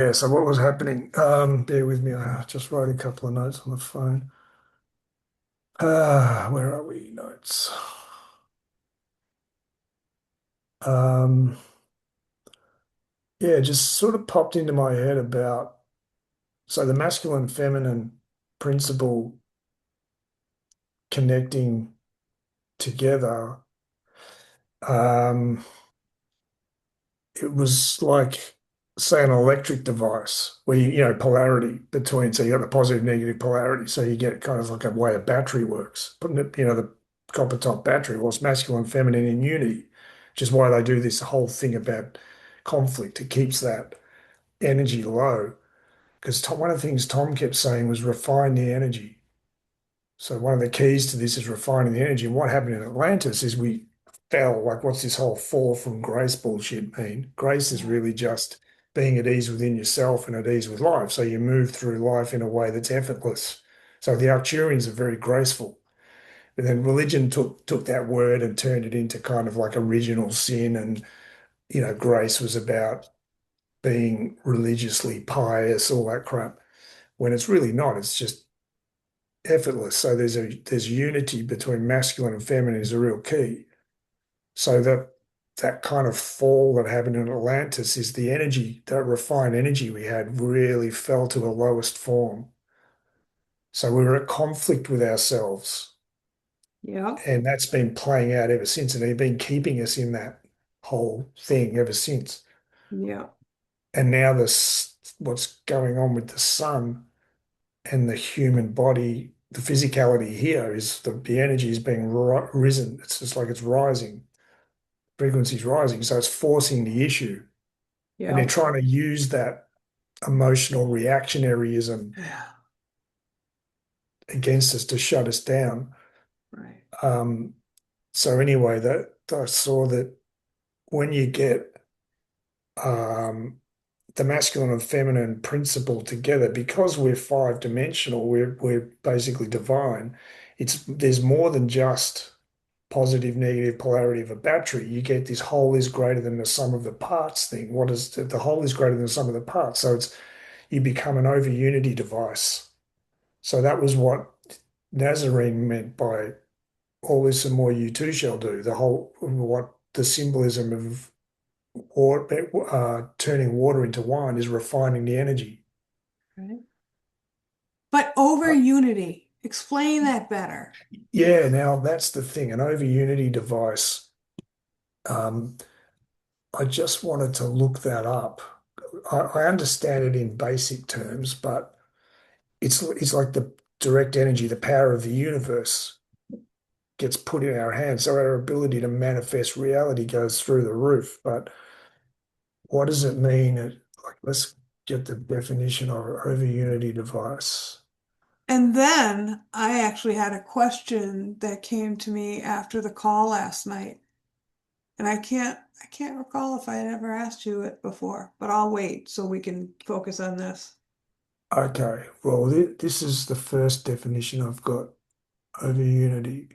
Yeah, so what was happening? Bear with me. I just wrote a couple of notes on the phone. Where are we? Notes. Um, yeah, just sort of popped into my head about so the masculine feminine principle connecting together. Um, it was like, say, an electric device where polarity between, so you got the positive, negative polarity. So you get kind of like a way a battery works. Putting it, the copper top battery, well, it's masculine, feminine in unity, which is why they do this whole thing about conflict. It keeps that energy low. Because one of the things Tom kept saying was refine the energy. So one of the keys to this is refining the energy. And what happened in Atlantis is we fell. Like, what's this whole fall from grace bullshit mean? Grace is Yeah. really just being at ease within yourself and at ease with life. So you move through life in a way that's effortless. So the Arcturians are very graceful. But then religion took that word and turned it into kind of like original sin. And, grace was about being religiously pious, all that crap. When it's really not. It's just effortless. So there's unity between masculine and feminine is a real key. So that kind of fall that happened in Atlantis is the energy, that refined energy we had really fell to a lowest form. So we were at conflict with ourselves. Yeah. And that's been playing out ever since. And they've been keeping us in that whole thing ever since. Yeah. And now this what's going on with the sun and the human body, the physicality here is the energy is being risen. It's just like it's rising, frequency's rising, so it's forcing the issue, and they're Yeah. trying to use that emotional reactionaryism Yeah. against us to shut us down. Right. Um, so anyway, that I saw that when you get um, the masculine and feminine principle together, because we're five dimensional, we're basically divine. There's more than just positive, negative polarity of a battery. You get this whole is greater than the sum of the parts thing. What is the whole is greater than the sum of the parts? So you become an over unity device. So that was what Nazarene meant by all this and more you too shall do. The whole what the symbolism of turning water into wine is refining the energy. Right. But over unity, explain that better. Yeah, now that's the thing. An over unity device. Um, I just wanted to look that up. I understand it in basic terms, but it's like the direct energy, the power of the universe gets put in our hands. So our ability to manifest reality goes through the roof. But what does it mean? Like, let's get the definition of an over unity device. And then I actually had a question that came to me after the call last night. And I can't recall if I had ever asked you it before, but I'll wait so we can focus on this. Okay, well, this is the first definition I've got. Over unity.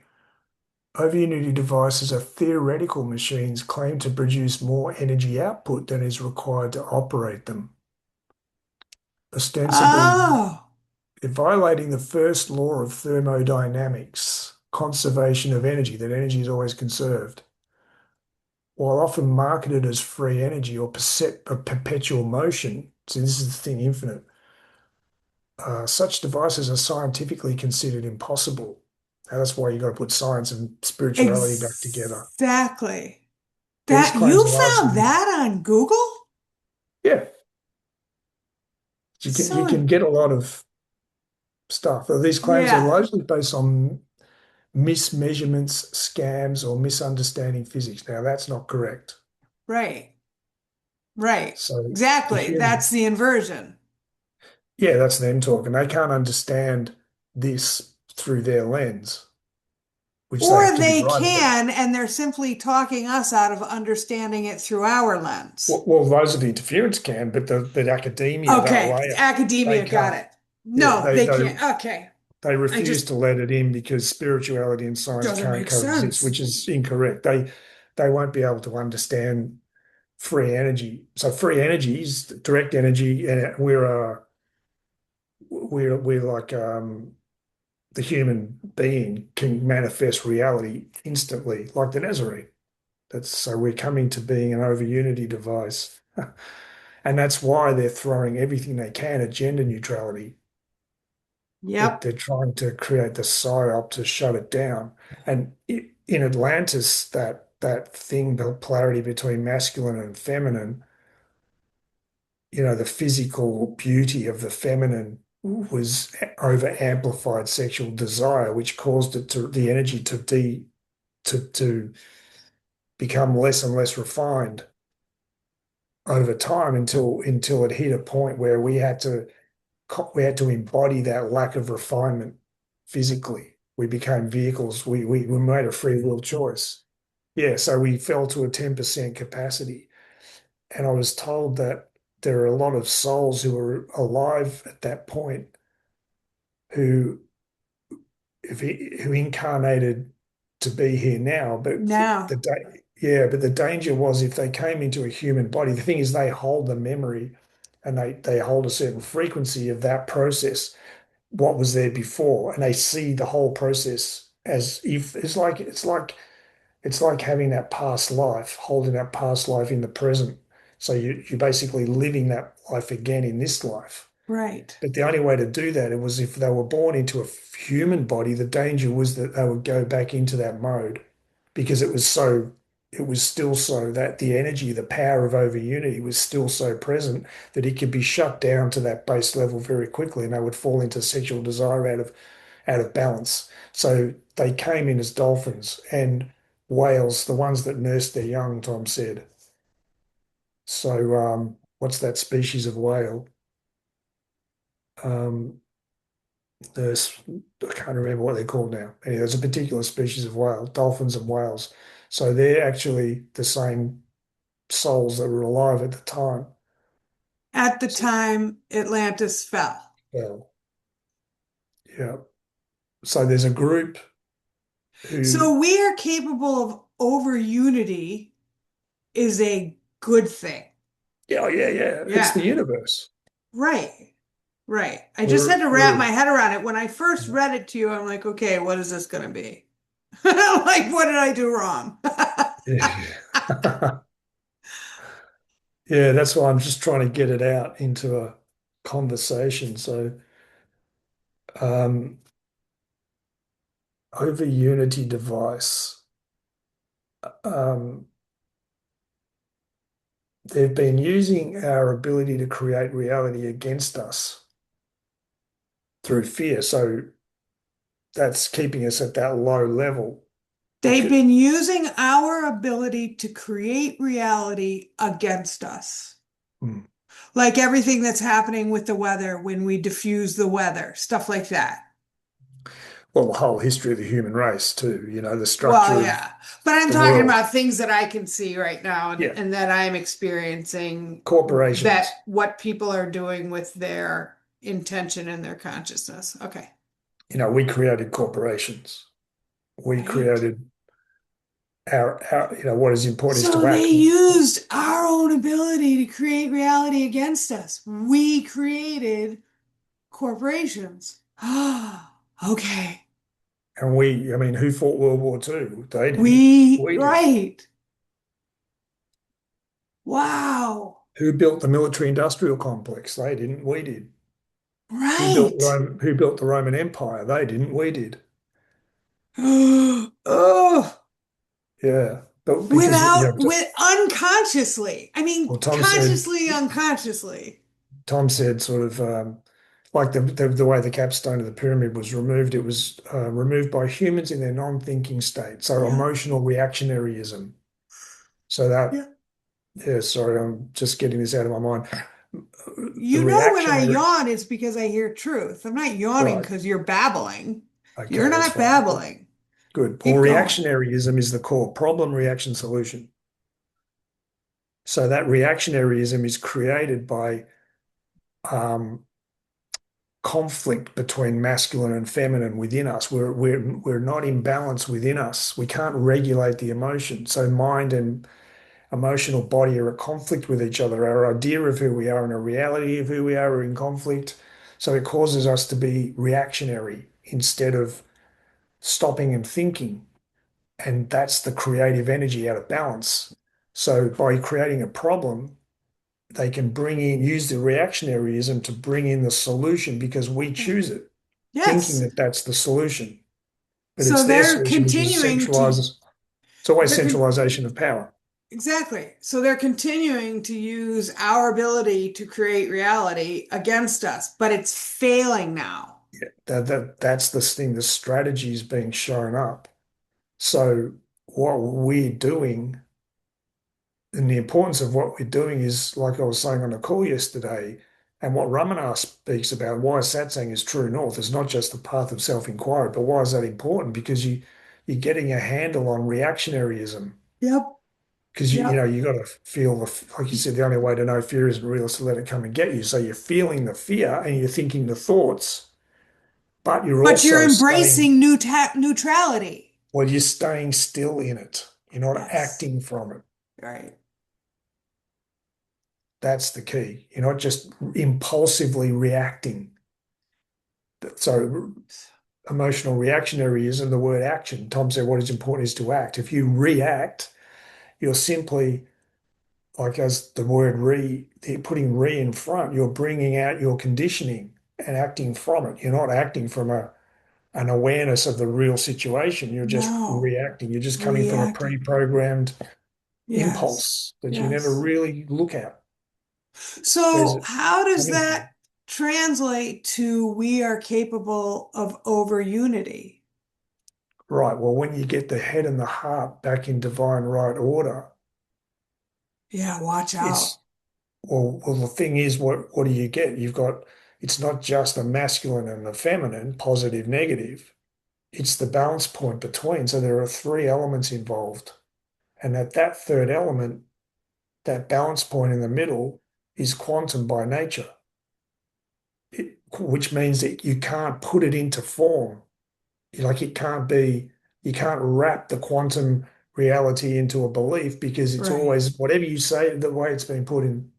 Over unity devices are theoretical machines claimed to produce more energy output than is required to operate them, ostensibly Oh, violating the first law of thermodynamics, conservation of energy, that energy is always conserved. While often marketed as free energy or perpetual motion, so this is the thing, infinite, such devices are scientifically considered impossible. Now, that's why you've got to put science and spirituality back together. exactly. These That claims you are found largely, that on Google? yeah, you So, can get a lot of stuff. These claims are yeah, largely based on mismeasurements, scams, or misunderstanding physics. Now, that's not correct. right, right. So the Exactly. human, That's the inversion. yeah, that's them talking. They can't understand this through their lens, which they have Or to be they right about. can, and they're simply talking us out of understanding it through our lens. Well, those of the interference can, but the academia, that Okay, layer, they academia got can't. it. Yeah, No, they can't. Okay, they I refuse just to let it in because spirituality and science doesn't can't make coexist, sense. which is incorrect. They won't be able to understand. free energy. So free energy is direct energy, and we're like the human being can manifest reality instantly, like the Nazarene. That's so we're coming to being an over unity device. And that's why they're throwing everything they can at gender neutrality. Yep. They're trying to create the psyop to shut it down. And in Atlantis, that thing, the polarity between masculine and feminine, the physical beauty of the feminine was over amplified sexual desire, which caused the energy to become less and less refined over time until it hit a point where we had to embody that lack of refinement physically. We became vehicles. We made a free will choice. Yeah, so we fell to a 10% capacity. And I was told that there are a lot of souls who were alive at that point who who incarnated to be here now. But Now. the danger was if they came into a human body. The thing is, they hold the memory, and they hold a certain frequency of that process, what was there before, and they see the whole process as if it's like having that past life, holding that past life in the present. So you're basically living that life again in this life. Right. But the only way to do that, it was if they were born into a human body, the danger was that they would go back into that mode because it was still so that the energy, the power of over unity was still so present that it could be shut down to that base level very quickly and they would fall into sexual desire out of balance. So they came in as dolphins and whales, the ones that nursed their young, Tom said. So what's that species of whale? Um, there's I can't remember what they're called now. Anyway, there's a particular species of whale, dolphins and whales. So they're actually the same souls that were alive at the time. At the So, time Atlantis fell. well, yeah. So there's a group who, So we are capable of over unity is a good thing. yeah, yeah, yeah. It's Yeah. the universe. Right. Right. I just had We're to wrap my we're head around it. When I first read it to you, I'm like, okay, what is this going to be? Like, what did I do wrong? yeah. Yeah, that's why I'm just trying to get it out into a conversation. So, um, over Unity device, um, they've been using our ability to create reality against us through fear. So that's keeping us at that low level. They've Because, been using our ability to create reality against us. hmm, Like everything that's happening with the weather when we diffuse the weather, stuff like that. well, the whole history of the human race too, the Well, structure of yeah. But I'm the talking world. about things that I can see right now Yeah, and that I'm experiencing that corporations. what people are doing with their intention and their consciousness. Okay. We created corporations. We Right. created what is important is So to they act. used our own ability to create reality against us. We created corporations. Okay. And I mean, who fought World War II? They didn't. We, We did. right. Wow. Who built the military industrial complex? They didn't. We did. Who built Right. Rome? Who built the Roman Empire? They didn't. We did. Oh, Yeah. But because, with unconsciously. I mean, well, consciously, unconsciously. Tom said sort of like the way the capstone of the pyramid was removed, it was removed by humans in their non-thinking state. So Yeah. emotional reactionaryism. So that, Yeah. yeah, sorry, I'm just getting this out of my mind. The You know, when I reactionary, yawn, it's because I hear truth. I'm not yawning right. because you're babbling. You're Okay, that's not fine. babbling. Good. Well, Keep going. reactionaryism is the core problem, reaction, solution. So that reactionaryism is created by um, conflict between masculine and feminine within us. We're not in balance within us. We can't regulate the emotion. So mind emotional body are at conflict with each other. Our idea of who we are and a reality of who we are in conflict. So it causes us to be reactionary instead of stopping and thinking. And that's the creative energy out of balance. So by creating a problem, they can use the reactionaryism to bring in the solution because we choose it, thinking Yes. that that's the solution. But So it's their they're solution, which is continuing to, centralized. It's always they're con centralization of power. exactly. So they're continuing to use our ability to create reality against us, but it's failing now. That's the thing. The strategy is being shown up. So what we're doing and the importance of what we're doing is, like I was saying on the call yesterday, and what Ramana speaks about, why satsang is true north. It's not just the path of self-inquiry, but why is that important? Because you're getting a handle on reactionaryism. Yep. Because Yep. you got to feel like you said, the only way to know fear isn't real is to let it come and get you. So you're feeling the fear and you're thinking the thoughts, but you're But you're also staying, embracing neutrality. well, you're staying still in it. You're not Yes. acting from it. Right. That's the key. You're not just impulsively reacting. So emotional reactionary isn't the word action. Tom said what is important is to act. If you react, you're simply, like as the word putting re in front, you're bringing out your conditioning and acting from it. You're not acting from an awareness of the real situation. You're just No. reacting. You're just coming from a Reacting. pre-programmed Yes. impulse that you never Yes. really look at. Whereas So how does coming from, that translate to we are capable of over unity? right, well, when you get the head and the heart back in divine right order, Yeah, watch out. it's the thing is, what do you get? You've got, it's not just a masculine and a feminine, positive, negative. It's the balance point between. So there are three elements involved. And at that third element, that balance point in the middle is quantum by nature, which means that you can't put it into form. Like it can't be, you can't wrap the quantum reality into a belief because it's Right. always, whatever you say, the way it's been put in,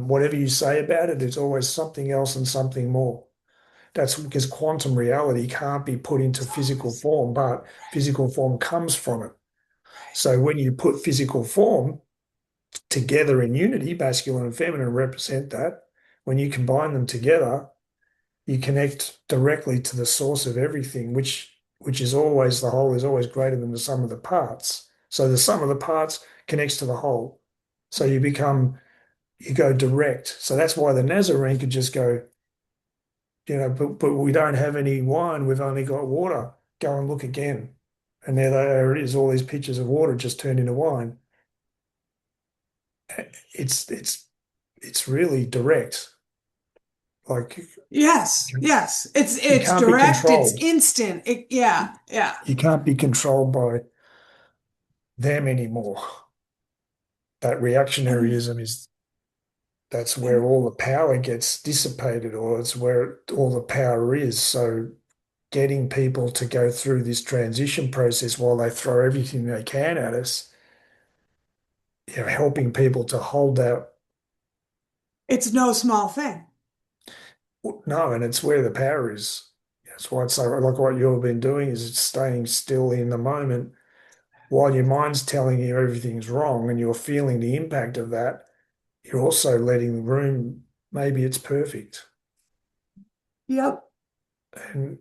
whatever you say about it, it's always something else and something more. That's because quantum reality can't be put into It's physical always form, but right. physical form comes from it. Right. So when you put physical form together in unity, masculine and feminine represent that. When you combine them together, you connect directly to the source of everything, which is always the whole is always greater than the sum of the parts. So the sum of the parts connects to the whole. So you go direct. So that's why the Nazarene could just go, but we don't have any wine. We've only got water. Go and look again. And there it is, all these pitchers of water just turned into wine. It's really direct. Like Yes, yes. you It's can't be direct, it's controlled. instant. Yeah, yeah. You can't be controlled by them anymore. That And reactionaryism is that's where and all the power gets dissipated, or it's where all the power is. So getting people to go through this transition process while they throw everything they can at us, helping people to hold that. it's no small thing. No, and it's where the power is. That's why it's so like what you've been doing is it's staying still in the moment while your mind's telling you everything's wrong and you're feeling the impact of that. You're also letting the room, maybe it's perfect. Yep. And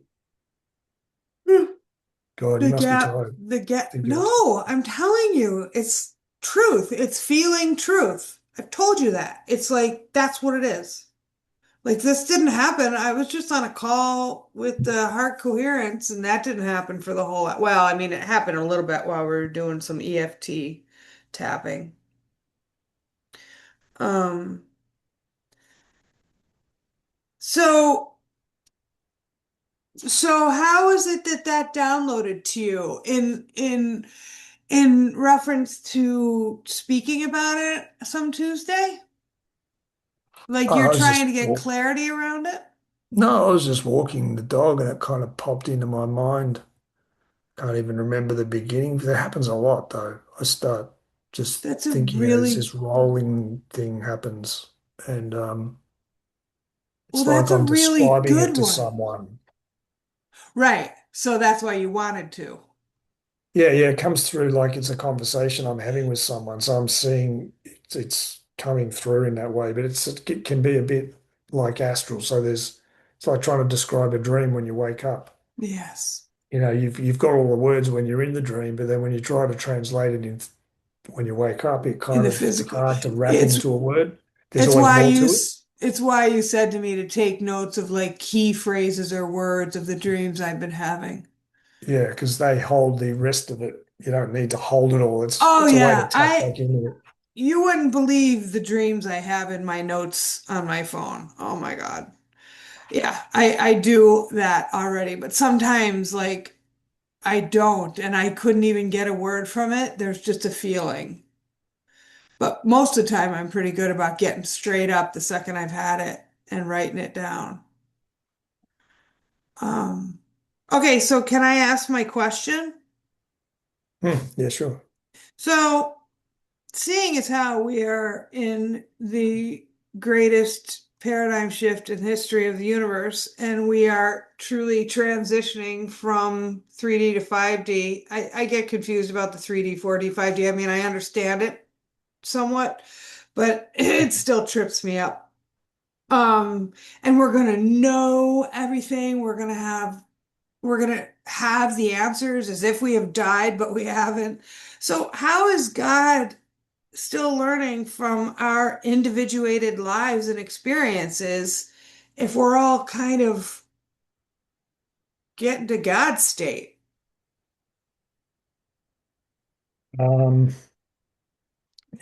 God, you must be tired. The I gap. think you're, No, I'm telling you, it's truth. It's feeling truth. I've told you that. It's like that's what it is. Like this didn't happen. I was just on a call with the heart coherence, and that didn't happen for the whole. Well, I mean, it happened a little bit while we were doing some EFT tapping. Um, so how is it that that downloaded to you in reference to speaking about it some Tuesday? Like oh, you're I was trying just, to get well, clarity around it? no, I was just walking the dog and it kind of popped into my mind. Can't even remember the beginning. That happens a lot though. I start. just That's a thinking as really, this rolling thing happens. And well, it's that's like a I'm really describing it good to one. someone. Right. So that's why you wanted to. Yeah, yeah, it comes through like it's a conversation I'm having with someone. So I'm seeing it's coming through in that way, but it can be a bit like astral. So it's like trying to describe a dream when you wake up. Yes. You've got all the words when you're in the dream, but then when you try to translate it in when you wake up, In the it's physical. hard to wrap It's into a word. There's it's always why more you to it. s- it's why you said to me to take notes of like key phrases or words of the dreams I've been having. Yeah, because they hold the rest of it. You don't need to hold it all. Oh It's a way to yeah, tap I back into it. you wouldn't believe the dreams I have in my notes on my phone. Oh my God. Yeah, I do that already, but sometimes like I don't and I couldn't even get a word from it. There's just a feeling. But most of the time I'm pretty good about getting straight up the second I've had it and writing it down. Um, okay, so can I ask my question? Yeah, sure. So, seeing as how we are in the greatest paradigm shift in history of the universe, and we are truly transitioning from 3D to 5D, I get confused about the 3D, 4D, 5D. I mean, I understand it somewhat, but it still trips me up. And we're gonna know everything. We're gonna have the answers as if we have died, but we haven't. So how is God still learning from our individuated lives and experiences if we're all kind of getting to God state? Um,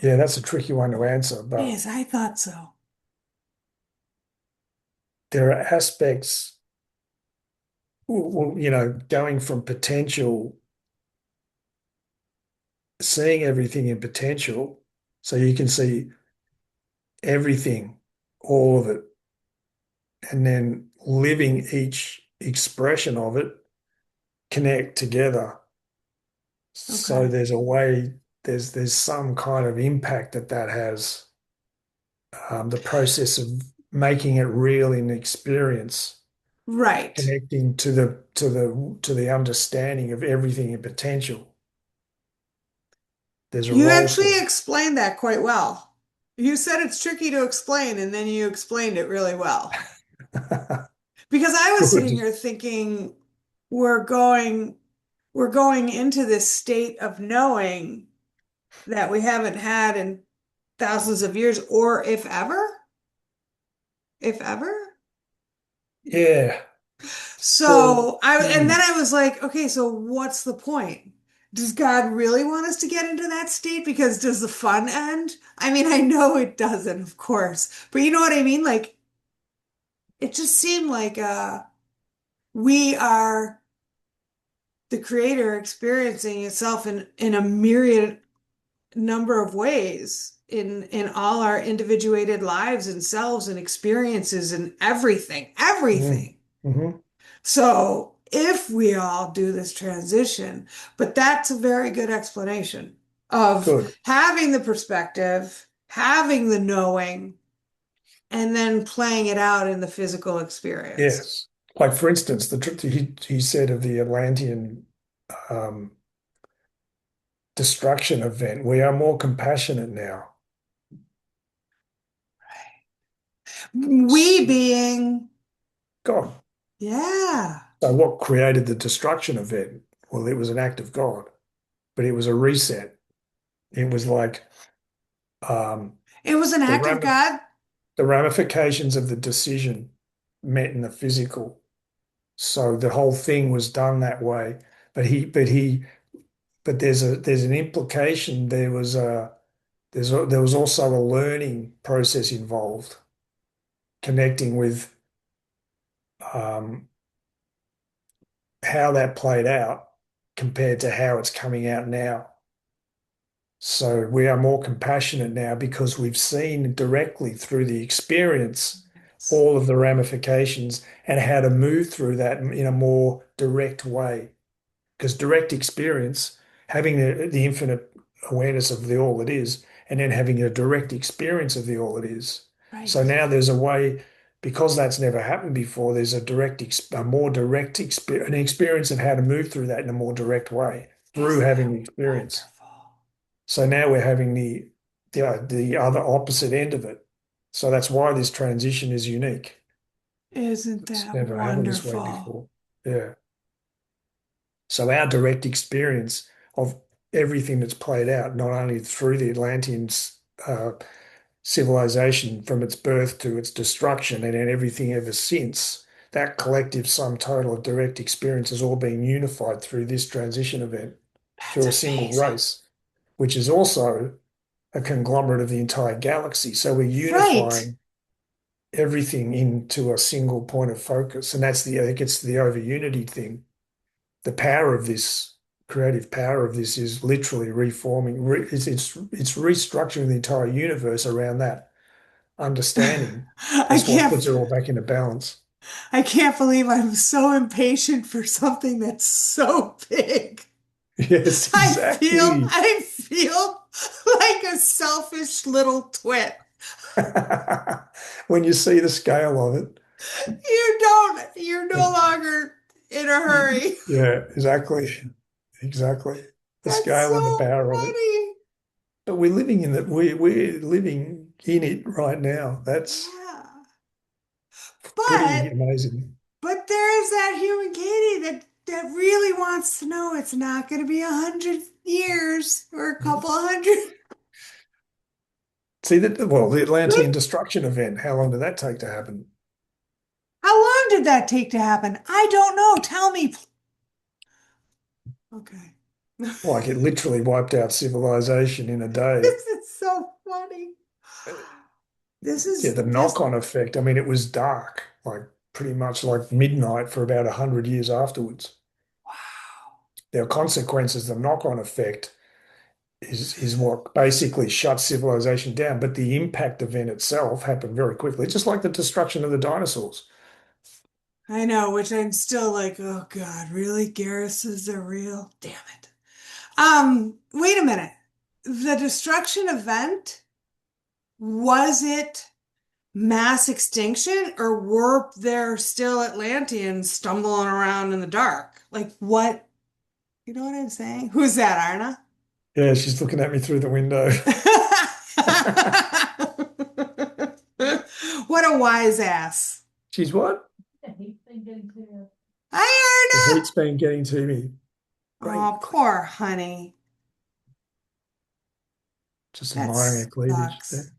yeah, that's a tricky one to answer, but Yes, I thought so. there are aspects, well, going from potential, seeing everything in potential, so you can see everything, all of it, and then living each expression of it connect together. So Okay. there's a way, there's some kind of impact that has. The process of making it real in experience, Right. connecting to the understanding of everything in potential. There's a You role for actually explained that quite well. You said it's tricky to explain, and then you explained it really well. it. Because I was sitting Good. here thinking we're going we're going into this state of knowing that we haven't had in thousands of years, or if ever, if ever. Yeah. Well, And then I was like, okay, so what's the point? Does God really want us to get into that state? Because does the fun end? I mean, I know it doesn't, of course, but you know what I mean? Like, it just seemed like we are the creator experiencing itself in a myriad number of ways in all our individuated lives and selves and experiences and everything, mm, everything. hmm So if we all do this transition, but that's a very good explanation of good. having the perspective, having the knowing, and then playing it out in the physical experience. Yes. Like for instance, the trip he said of the Atlantean um, destruction event, we are more compassionate now. We So, being, God. yeah, So what created the destruction event? Well, it was an act of God, but it was a reset. It was like um, it was an the act of ram God. the ramifications of the decision met in the physical. So the whole thing was done that way. But there's an implication. There was also a learning process involved, connecting with um, how that played out compared to how it's coming out now. So we are more compassionate now because we've seen directly through the experience all of the ramifications and how to move through that in a more direct way. Because direct experience, having the infinite awareness of the all it is, and then having a direct experience of the all it is. So Right. now there's a way, because that's never happened before, there's a more direct experience, an experience of how to move through that in a more direct way through Isn't having that the experience. wonderful? So now we're having the other opposite end of it. So that's why this transition is unique. Isn't It's that never happened this way wonderful? before. Yeah. So our direct experience of everything that's played out, not only through the Atlanteans' civilization from its birth to its destruction, and then everything ever since, that collective sum total of direct experience has all been unified through this transition event, That's through a single amazing. race, which is also a conglomerate of the entire galaxy. So we're Right. unifying everything into a single point of focus. And that's it gets to the over unity thing. The power of this, creative power of this is literally reforming, it's restructuring the entire universe around that understanding. I That's what can't puts it all back into balance. I can't believe I'm so impatient for something that's so big. Yes, I feel exactly. I feel like a selfish little twit. When you see the scale of it, You're no longer in a hurry. yeah, exactly. Exactly. The That's scale and the so power of it. funny. But we're living in that we're living in it right now. That's Yeah. pretty But amazing. there is that human Katie that really wants to know it's not going to be 100 years or a couple hundred. See that, well, the Atlantean destruction event, how long did that take to happen? How long did that take to happen? I don't know. Tell me. Okay. Like it literally wiped out civilization in a day. This is so funny. This Yeah, is the this. knock-on effect. I mean, it was dark, like pretty much like midnight for about 100 years afterwards. Wow. There are consequences. The knock-on effect is what basically shuts civilization down. But the impact event itself happened very quickly, just like the destruction of the dinosaurs. I know, which I'm still like, oh God, really? Garrus is a real? Damn it. Wait a minute. The destruction event, was it mass extinction or were there still Atlanteans stumbling around in the dark? Like what? You know what I'm saying? Who's that, Arna? Yeah, she's looking at me through the window. What a wise ass. She's what? Hi, The Arna. heat's been getting to me. Great. Oh, poor honey. Just That admiring her cleavage. Yeah, sucks.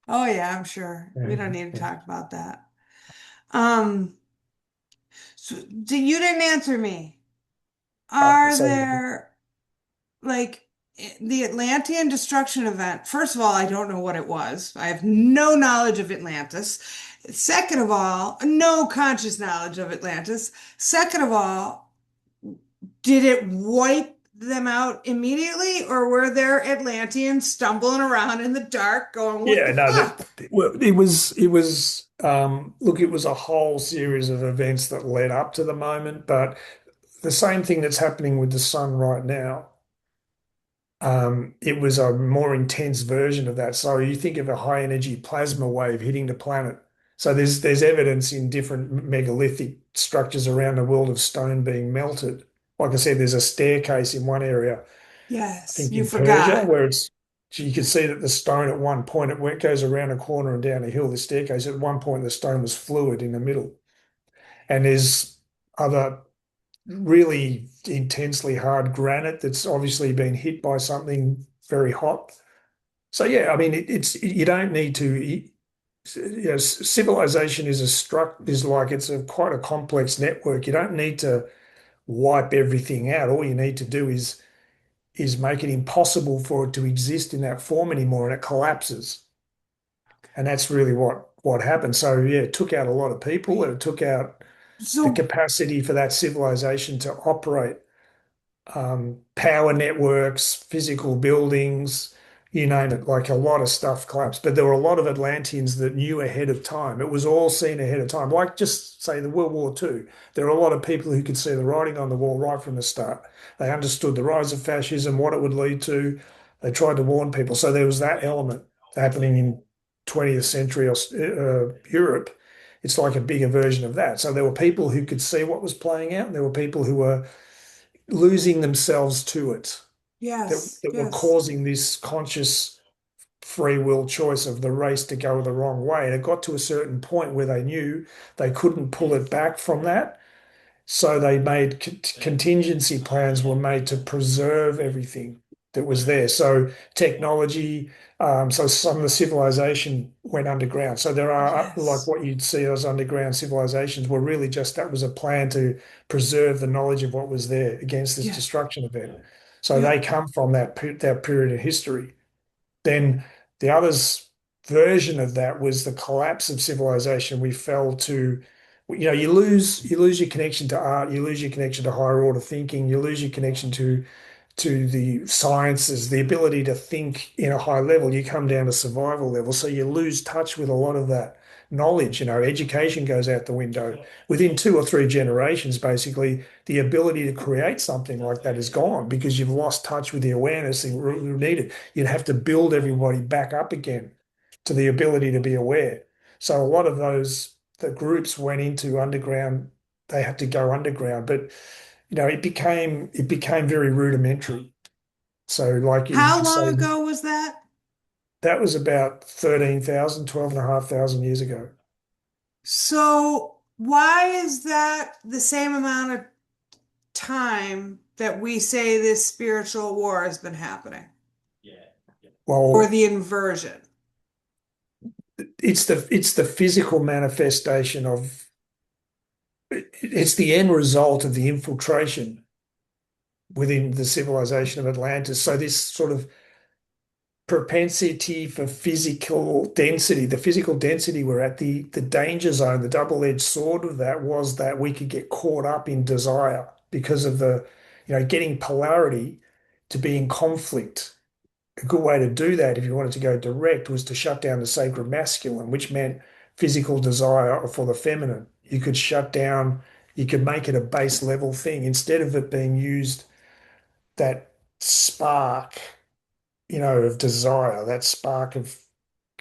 Oh yeah, I'm sure. We yeah, don't need to yeah. talk about that. Um, so you didn't answer me. Are So there like the Atlantean destruction event? First of all, I don't know what it was. I have no knowledge of Atlantis. Second of all, no conscious knowledge of Atlantis. Second of all, did it wipe them out immediately, or were there Atlanteans stumbling around in the dark going, what yeah, the no, fuck? well, it was look, it was a whole series of events that led up to the moment, but the same thing that's happening with the sun right now. It was a more intense version of that. So you think of a high energy plasma wave hitting the planet. So there's evidence in different megalithic structures around the world of stone being melted. Like I said, there's a staircase in one area, I Yes, think you in Persia, forgot. where you can see that the stone at one point goes around a corner and down a hill. The staircase at one point the stone was fluid in the middle, and there's other really intensely hard granite that's obviously been hit by something very hot. So yeah, I mean it's you don't need to. Civilization is like it's a quite a complex network. You don't need to wipe everything out. All you need to do is make it impossible for it to exist in that form anymore, and it collapses. And that's really what happened. So yeah, it took out a lot of people, and it took out the So, capacity for that civilization to operate. Power networks, physical buildings, you name it, like a lot of stuff collapsed. But there were a lot of Atlanteans that knew ahead of time. It was all seen ahead of time. Like just say the World War II. There were a lot of people who could see the writing on the wall right from the start. They understood the rise of fascism, what it would lead to. They tried to warn people. So there was that element happening in 20th century Europe. It's like a bigger version of that. So there were people who could see what was playing out, and there were people who were losing themselves to it, Yes, that were yes, causing this conscious free will choice of the race to go the wrong way. And it got to a certain point where they knew they couldn't pull it back from that. So they made contingency plans were made to preserve everything that was there. So technology, so some of the civilization went underground. So there are like yes, what you'd see as underground civilizations were really just that was a plan to preserve the knowledge of what was there against this yeah, destruction event. So yeah. they come from that period of history. Then the other's version of that was the collapse of civilization. We fell to, you lose your connection to art, you lose your connection to higher order thinking, you lose your connection to the sciences, the ability to think in a high level. You come down to survival level, so you lose touch with a lot of that knowledge. Education goes out the window. Within 2 or 3 generations, basically, the ability to create something like that is gone because you've lost touch with the awareness that you needed. You'd have to build everybody back up again to the ability to be aware. So a lot of the groups went into underground. They had to go underground, but it became very rudimentary. So like you How could say long ago was that? that was about 13,000, 12,500 years ago. So why is that the same amount of time that we say this spiritual war has been happening? Or Well, the inversion? it's the physical manifestation of it's the end result of the infiltration within the civilization of Atlantis. So this sort of propensity for physical density, the physical density we're at, the danger zone, the double-edged sword of that was that we could get caught up in desire because of getting polarity to be in conflict. A good way to do that, if you wanted to go direct, was to shut down the sacred masculine, which meant physical desire for the feminine. You could shut down, you could make it a base level thing instead of it being used that spark, of desire, that spark of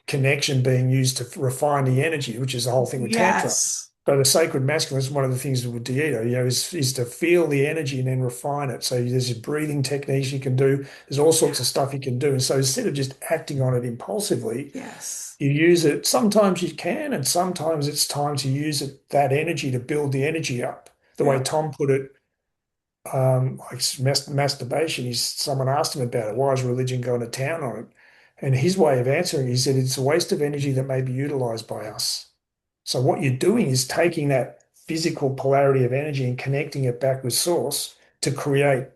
connection being used to refine the energy, which is the whole thing with Tantra. Yes. So the sacred masculine is one of the things with Dieta, is to feel the energy and then refine it. So there's breathing techniques you can do. There's all sorts Yeah. of stuff you can do. And so instead of just acting on it impulsively, Yes. you use it. Sometimes you can, and sometimes it's time to use that energy to build the energy up. The way Yeah. Tom put it, like masturbation, someone asked him about it. Why is religion going to town on it? And his way of answering, he said, it's a waste of energy that may be utilized by us. So what you're doing is taking that physical polarity of energy and connecting it back with source to create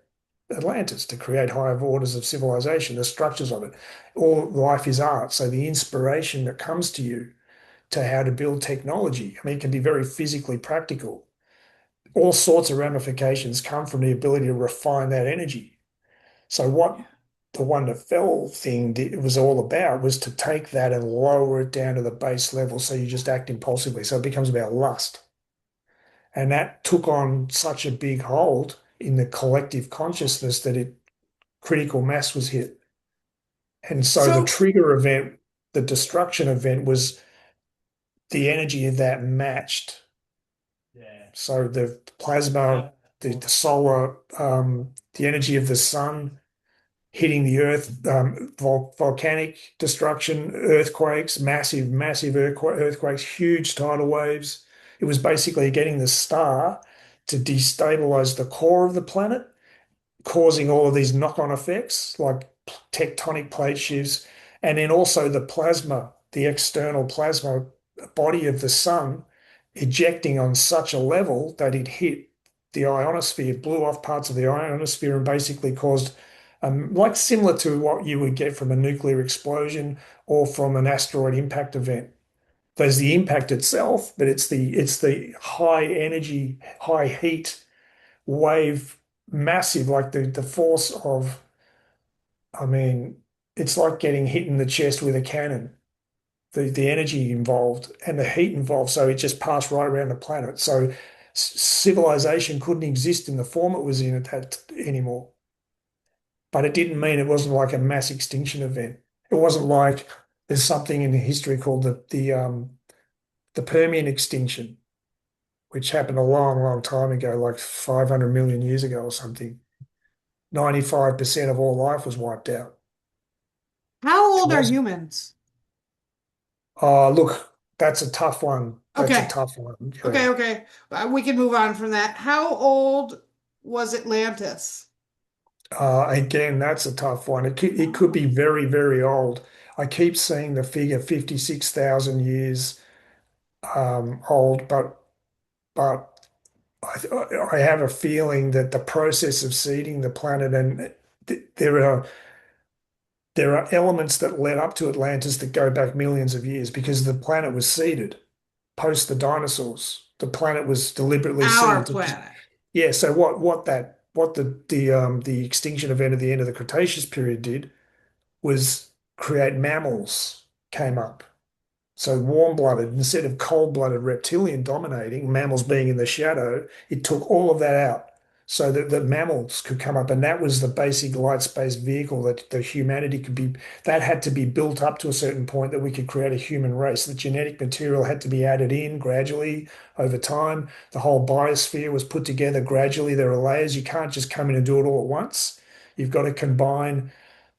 Atlantis, to create higher orders of civilization, the structures of it. All life is art. So the inspiration that comes to you to how to build technology, I mean, it can be very physically practical. All sorts of ramifications come from the ability to refine that energy. So what Yeah. the one that fell thing it was all about was to take that and lower it down to the base level so you just act impulsively. So it becomes about lust. And that took on such a big hold in the collective consciousness that critical mass was hit. And so the So, trigger event, the destruction event was the energy of that matched. So the plasma, the solar, the energy of the sun hitting the earth, volcanic destruction, earthquakes, massive earthquakes, huge tidal waves. It was basically getting the star to destabilize the core of the planet, causing all of these knock-on effects like tectonic plate shifts, and then also the plasma, the external plasma body of the sun ejecting on such a level that it hit the ionosphere, blew off parts of the ionosphere and basically caused like similar to what you would get from a nuclear explosion or from an asteroid impact event. There's the impact itself, but it's the high energy, high heat wave, massive, like the force of, I mean, it's like getting hit in the chest with a cannon. The energy involved and the heat involved, so it just passed right around the planet. So civilization couldn't exist in the form it was in at that anymore. but it didn't mean it wasn't like a mass extinction event. It wasn't like there's something in history called the Permian extinction, which happened a long, long time ago, like 500 million years ago or something. 95% of all life was wiped out. How It old are wasn't. humans? Oh, look, that's a tough one. That's a Okay. tough one. Okay, Yeah. okay. We can move on from that. How old was Atlantis? Again, that's a tough one. It could be very, very old. I keep seeing the figure 56,000 years old, but I have a feeling that the process of seeding the planet and there are elements that led up to Atlantis that go back millions of years because the planet was seeded post the dinosaurs. The planet was deliberately Our seeded. planet. Yeah. So what the extinction event at the end of the Cretaceous period did was create mammals came up. So warm-blooded instead of cold-blooded reptilian dominating, mammals being in the shadow, it took all of that out so that the mammals could come up. And that was the basic light space vehicle that the humanity could be, that had to be built up to a certain point that we could create a human race. The genetic material had to be added in gradually over time. The whole biosphere was put together gradually. There are layers. You can't just come in and do it all at once. You've got to combine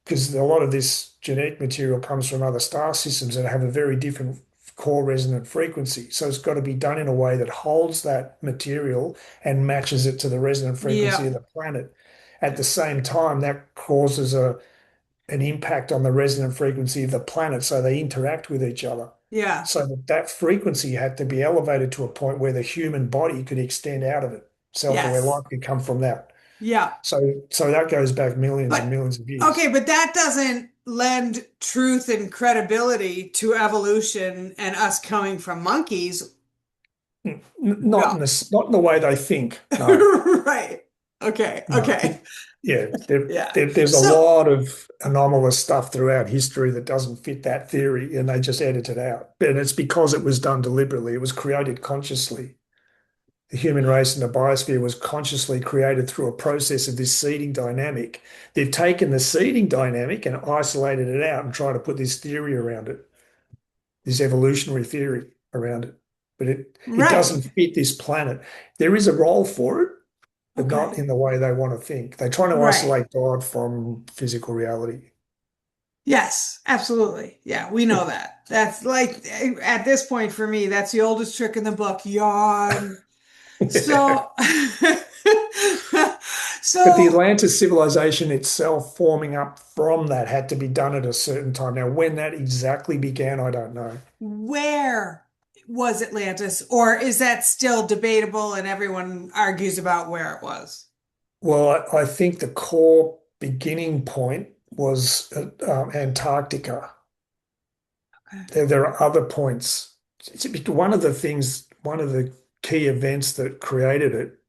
because a lot of this genetic material comes from other star systems that have a very different core resonant frequency. So it's got to be done in a way that holds that material and matches it to the resonant frequency Yeah. of the planet. At the same time, that causes an impact on the resonant frequency of the planet, so they interact with each other. Yeah. So that frequency had to be elevated to a point where the human body could extend out of it. Self-aware Yes. life could come from that. Yeah. So that goes back millions and But millions of okay, years. but that doesn't lend truth and credibility to evolution and us coming from monkeys. Not No. in not in the way they think. No, Right. Okay. no. Okay. Yeah, Yeah. there's a So, lot of anomalous stuff throughout history that doesn't fit that theory, and they just edit it out. And it's because it was done deliberately. It was created consciously. The human race and the biosphere was consciously created through a process of this seeding dynamic. They've taken the seeding dynamic and isolated it out and tried to put this theory around it, this evolutionary theory around it. But it right. doesn't fit this planet. There is a role for it, but not Okay. in the way they want to think. They're trying to Right. isolate God from physical reality. Yes, absolutely. Yeah, we know that. That's like at this point for me, that's the oldest trick in the book. Yawn. So, But the so Atlantis civilization itself forming up from that had to be done at a certain time. Now, when that exactly began, I don't know. where was Atlantis, or is that still debatable and everyone argues about where it was? Well, I think the core beginning point was Antarctica. There are other points. One of the things, one of the key events that created it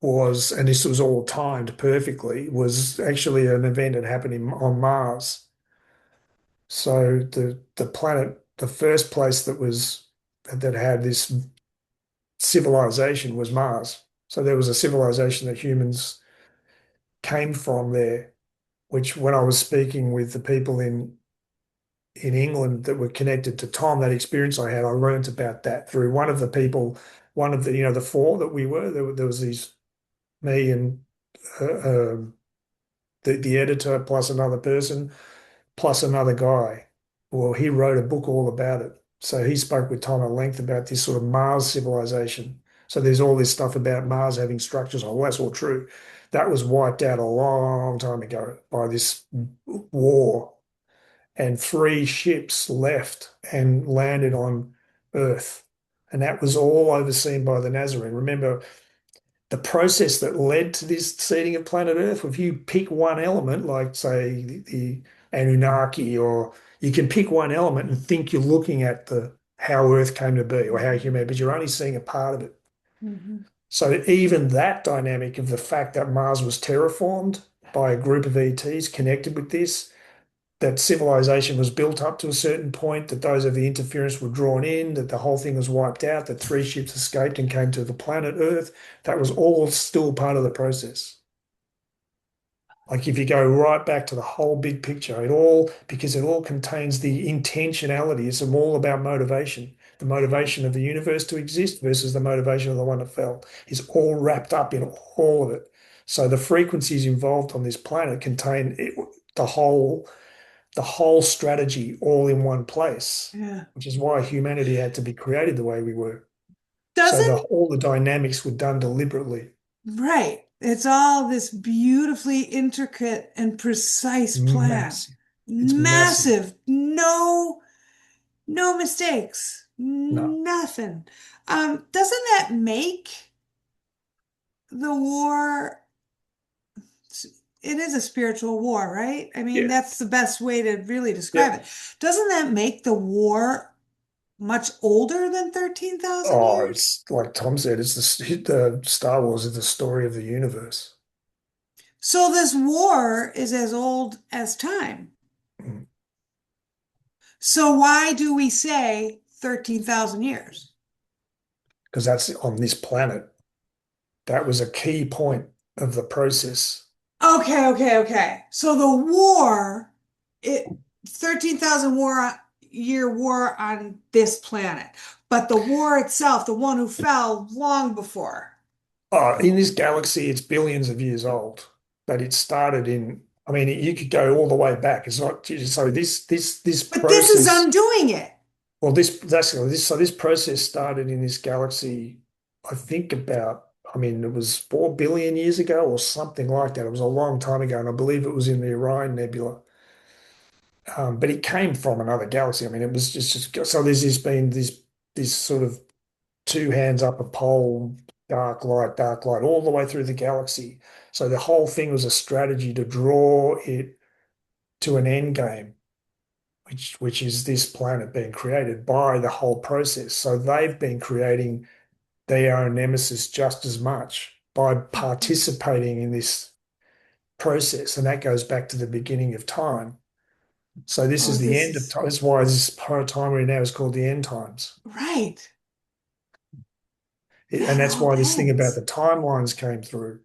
was, and this was all timed perfectly, was actually an event that happened on Mars. So the planet, the first place that had this civilization was Mars. So there was a civilization that humans came from there, which when I was speaking with the people in England that were connected to Tom, that experience I had, I learned about that through one of the people, one of the, the four that we were, there was these, me and the editor plus another person, plus another guy. Well, he wrote a book all about it. So he spoke with Tom at length about this sort of Mars civilization. So there's all this stuff about Mars having structures. Oh, well, that's all true. That was wiped out a long time ago by this war, and three ships left and landed on Earth. And that was all overseen by the Nazarene. Remember, the process that led to this seeding of planet Earth, if you pick one element, like say the Anunnaki, or you can pick one element and think you're looking at the how Earth came to be or how human, but you're only seeing a part of it. Mhm. So even that dynamic of the fact that Mars was terraformed by a group of ETs connected with this, that civilization was built up to a certain point, that those of the interference were drawn in, that the whole thing was wiped out, that three ships escaped and came to the planet Earth. That was all still part of the process. Like if you go right back to the whole big picture, it all, because it all contains the intentionality. It's all about motivation. The motivation of the universe to exist versus the motivation of the one that fell is all wrapped up in all of it. So the frequencies involved on this planet contain the whole the whole strategy all in one place, Yeah. which is why humanity had to be created the way we were. So Doesn't, all the dynamics were done deliberately. right. It's all this beautifully intricate and precise plan. Massive. It's massive. Massive. No mistakes. No. Nothing. Doesn't that make the war, it is a spiritual war, right? I mean, Yeah. that's the best way to really describe Yep. it. Doesn't that make the war much older than 13,000 Oh, years? it's like Tom said, the Star Wars is the story of the universe. So this war is as old as time. So why do we say 13,000 years? Because that's on this planet. That was a key point of the process. Okay. So the war, it 13,000 year war on this planet. But the war itself, the one who fell long before. Oh, in this galaxy, it's billions of years old, but it started in, I mean, you could go all the way back. It's not, so this But this is process, undoing it. well, this process started in this galaxy, I think about, I mean, it was 4 billion years ago or something like that. It was a long time ago, and I believe it was in the Orion Nebula. But it came from another galaxy. I mean, it was just so there's been this sort of two hands up a pole, dark light, all the way through the galaxy. So the whole thing was a strategy to draw it to an end game, which is this planet being created by the whole process. So they've been creating their own nemesis just as much by participating in this process, and that goes back to the beginning of time. So this Oh, is the this end of is time. That's why this time we're in now is called the end times. right. And That that's all why this thing about ends. the timelines came through.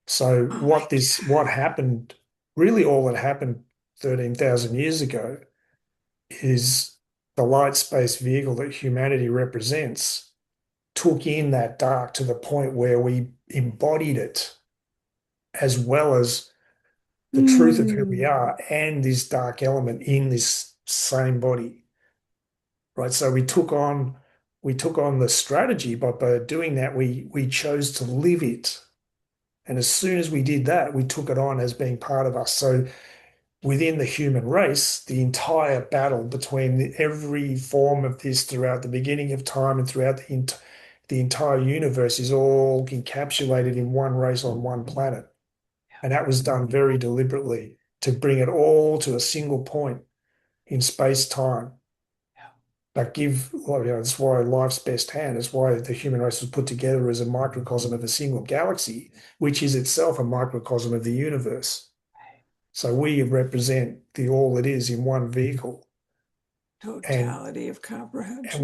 So Oh my what happened, really all that happened 13,000 years ago is the light space vehicle that humanity represents took in that dark to the point where we embodied it as well as God. the truth of who we Hmm. are and this dark element in this same body. Right? So we took on the strategy, but by doing that, we chose to live it. And as soon as we did that, we took it on as being part of us. So within the human race, the entire battle between every form of this throughout the beginning of time and throughout the entire universe is all encapsulated in one race on one planet. And that was done very deliberately to bring it all to a single point in space time. But well, that's why life's best hand. It's why the human race was put together as a microcosm of a single galaxy, which is itself a microcosm of the universe. So we represent the all that is in one vehicle, and Totality of and comprehension.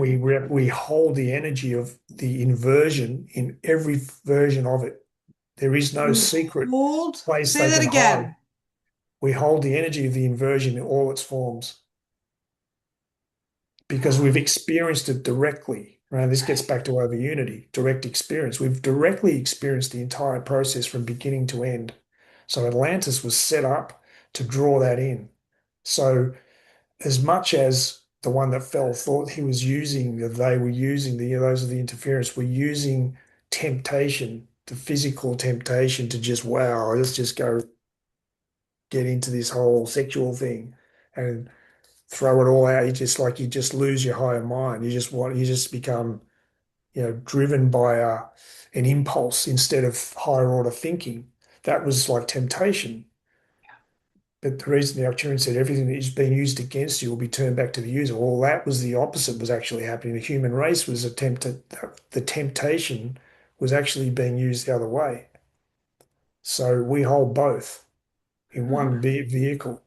we hold the energy of the inversion in every version of it. There is no You secret hold, place say they that can hide. again. We hold the energy of the inversion in all its forms because Oh, we've experienced it directly. Right? This gets right. back to over unity, direct experience. We've directly experienced the entire process from beginning to end. So Atlantis was set up to draw that in. So as much as the one that fell thought he was using, they were using those are the interference, were using temptation, the physical temptation to just, wow, let's just go get into this whole sexual thing and throw it all out. You just lose your higher mind. You just become, driven by an impulse instead of higher order thinking. That was like temptation. But the reason the Arcturian said everything that is being used against you will be turned back to the user. Well, that was the opposite was actually happening. The human race was the temptation was actually being used the other way. So we hold both in Huh. one vehicle.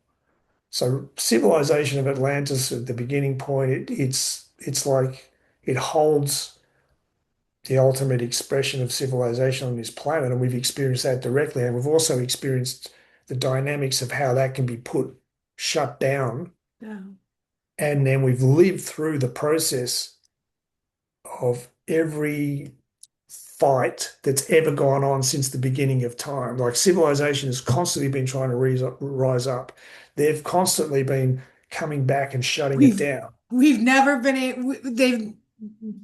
So civilization of Atlantis at the beginning point, it's like it holds the ultimate expression of civilization on this planet, and we've experienced that directly. And we've also experienced the dynamics of how that can be shut down. Yeah. And then we've lived through the process of every fight that's ever gone on since the beginning of time. Like civilization has constantly been trying to rise up. They've constantly been coming back and shutting it We've down. we've never been able, they've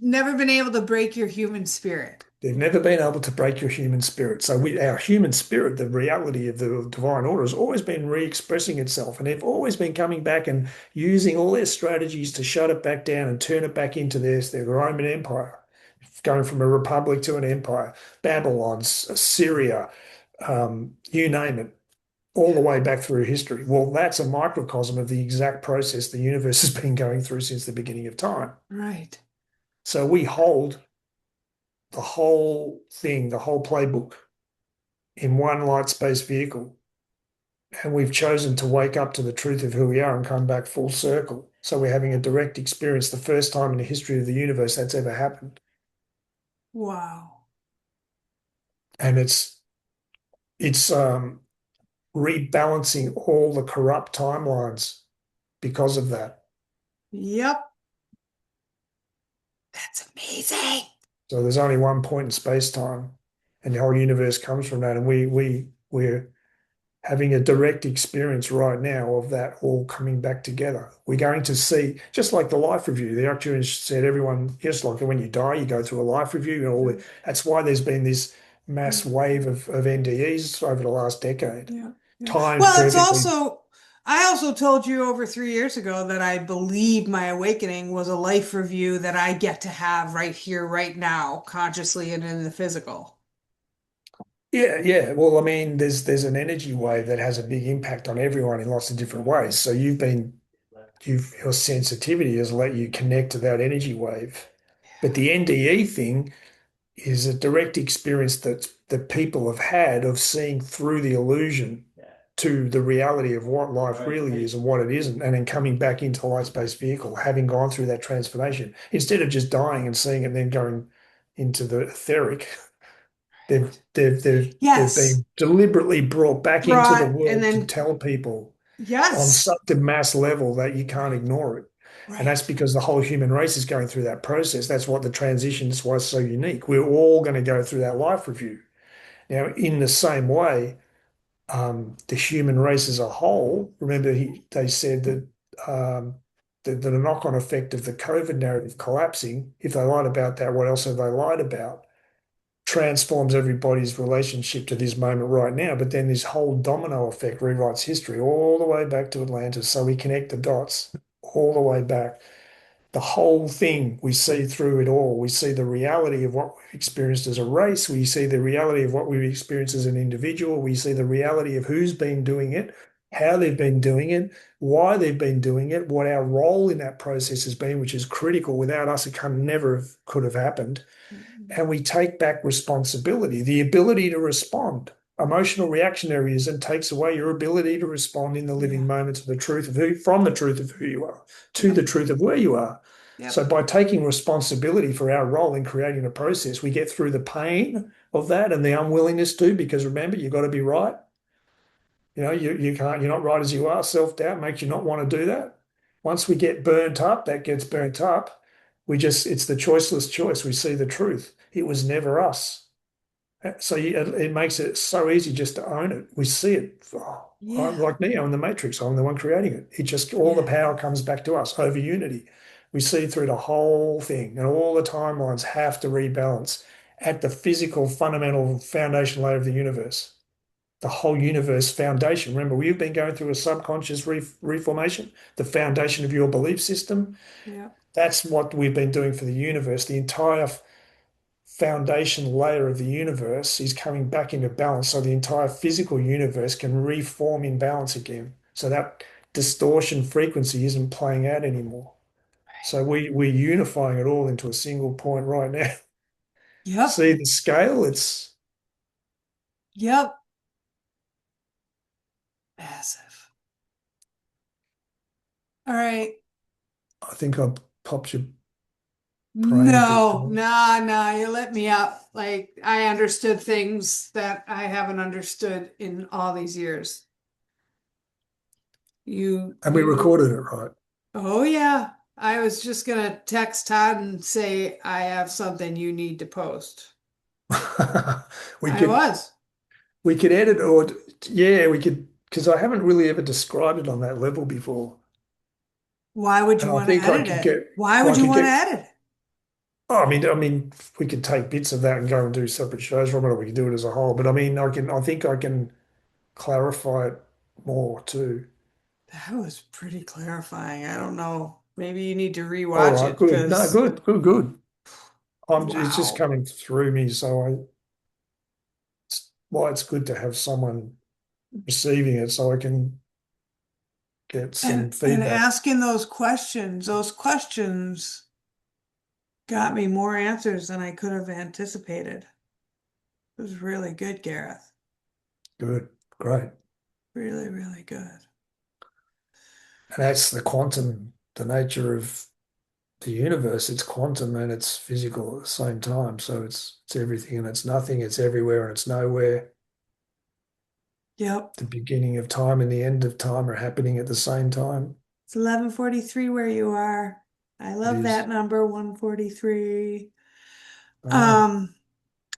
never been able to break your human spirit. They've never been able to break your human spirit. So our human spirit, the reality of the divine order, has always been re-expressing itself, and they've always been coming back and using all their strategies to shut it back down and turn it back into their Roman Empire, going from a republic to an empire, Babylon, Syria, you name it, all the way back through history. Well, that's a microcosm of the exact process the universe has been going through since the beginning of time. Right. So we hold the whole thing, the whole playbook in one light space vehicle. And we've chosen to wake up to the truth of who we are and come back full circle. So we're having a direct experience, the first time in the history of the universe that's ever happened. Wow. And it's rebalancing all the corrupt timelines because of that. Yep. That's amazing. So there's only one point in space time, and the whole universe comes from that. And we're having a direct experience right now of that all coming back together. We're going to see, just like the life review, the Arcturian said everyone, just like when you die, you go through a life review. That's why there's been this mass wave of NDEs over the last decade, Yeah. Yeah. timed Well, perfectly. I also told you over 3 years ago that I believe my awakening was a life review that I get to have right here, right now, consciously and in the physical. Yeah, yeah. Well, I mean, there's an energy wave that has a big impact on everyone in lots of different ways. So your sensitivity has let you connect to that energy wave. But the NDE thing is a direct experience that people have had of seeing through the illusion to the reality of what life really is and what it isn't, and then coming back into the light space vehicle, having gone through that transformation, instead of just dying and seeing it and then going into the etheric, they've Yes. been deliberately brought back into the Brought and world to then, tell people on yes. such a mass level that you can't Right. ignore it. And that's Right. because the whole human race is going through that process. That's what the transition is why it's so unique. We're all going to go through that life review. Now, in the same way, the human race as a whole, remember they said that the knock-on effect of the COVID narrative collapsing, if they lied about that, what else have they lied about? Transforms everybody's relationship to this moment right now. But then this whole domino effect rewrites history all the way back to Atlantis. So we connect the dots all the way back. The whole thing, we see through it all. We see the reality of what we've experienced as a race. We see the reality of what we've experienced as an individual. We see the reality of who's been doing it, how they've been doing it, why they've been doing it, what our role in that process has been, which is critical. Without us, it can never could have happened, and we take back responsibility, the ability to respond. Emotional reactionaryism takes away your ability to respond in the living Yeah. moment to the truth of from the truth of who you are to Yep. the truth of where you are. So Yep. by taking responsibility for our role in creating a process, we get through the pain of that and the unwillingness to, because remember, you've got to be right. You can't, you're not right as you are. Self-doubt makes you not want to do that. Once we get burnt up, that gets burnt up. It's the choiceless choice. We see the truth. It was never us. So it makes it so easy just to own it. We see it. Oh, I'm Yeah. like Neo in the Matrix. I'm the one creating it. It just, all the Yeah. power comes back to us over unity. We see through the whole thing, and all the timelines have to rebalance at the physical, fundamental foundation layer of the universe, the whole universe foundation. Remember, we've been going through a subconscious reformation, the foundation of your belief system. Yep. That's what we've been doing for the universe. The entire foundation layer of the universe is coming back into balance. So the entire physical universe can reform in balance again. So that distortion frequency isn't playing out anymore. So we're unifying it all into a single point right now. Yep. See the scale? It's, Yep. Massive. All right. I think I popped your praying a bit No, more. nah, nah, you lit me up. Like I understood things that I haven't understood in all these years. And we You, recorded it right. oh yeah. I was just gonna text Todd and say I have something you need to post. We I could was. we could edit or yeah, we could because I haven't really ever described it on that level before. Why would And you I want to think I edit could it? get Why I would you could want to get edit it? oh, I mean we could take bits of that and go and do separate shows from it, or we could do it as a whole. But I mean I think I can clarify it more too. That was pretty clarifying. I don't know. Maybe you need to All rewatch right, it good. No, because good, good, good. It's just wow. coming through me, so it's why it's good to have someone receiving it so I can get some And feedback. asking those questions got me more answers than I could have anticipated. It was really good, Gareth. Good, great. Really, really good. And that's the quantum, the nature of the universe. It's quantum and it's physical at the same time. So it's everything and it's nothing. It's everywhere and it's nowhere. Yep. The beginning of time and the end of time are happening at the same time. It's 11:43 where you are. I It love that is. number, 143. Oh, Um,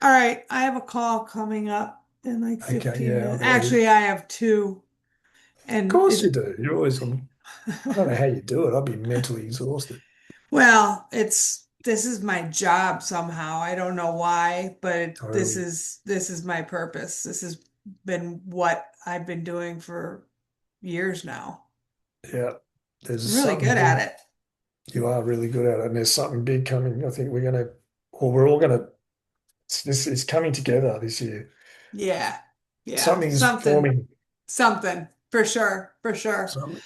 all right, I have a call coming up in like okay. 15 Yeah, minutes. otherwise, Actually, I have two. of And course you it do. You're always on. I don't know how you do it. I'd be mentally exhausted. well, this is my job somehow. I don't know why, but Totally. this is my purpose. This has been what I've been doing for years now. Yeah. There's I'm really something good at big. it. You are really good at it. And there's something big coming. I think we're all gonna, this is coming together this year. Yeah. Yeah. Something's Something. forming. Something. For sure. For sure. Something.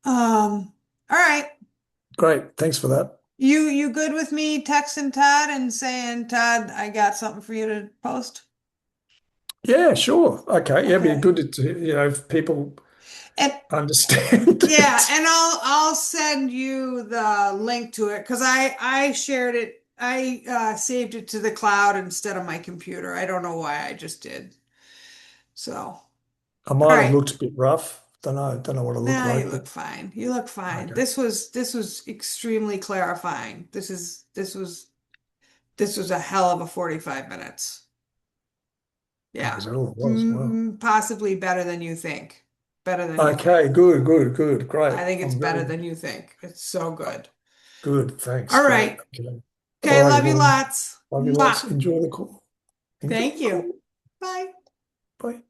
All right. Great. Thanks for that. You good with me texting Todd and saying, Todd, I got something for you to post? Yeah, sure. Okay. Yeah, it'd be Okay. good to, if people And understand yeah, it. and I'll send you the link to it because I shared it. I saved it to the cloud instead of my computer. I don't know why I just did. So, all I might have right. looked a bit rough. Don't know what I look Nah, you like, but look fine. You look fine. okay. This was extremely clarifying. This was a hell of a 45 minutes. Oh, Yeah. is that all it was? Wow. Possibly better than you think. Better than you think. Okay, good, good, good. Great. I think it's I'm better very than you think. It's so good. good. Thanks. All Great. right. Okay. All Okay, righty. love you Well, lots. love you Mwah. lots. Enjoy the call. Enjoy Thank the you. call. Bye. Bye.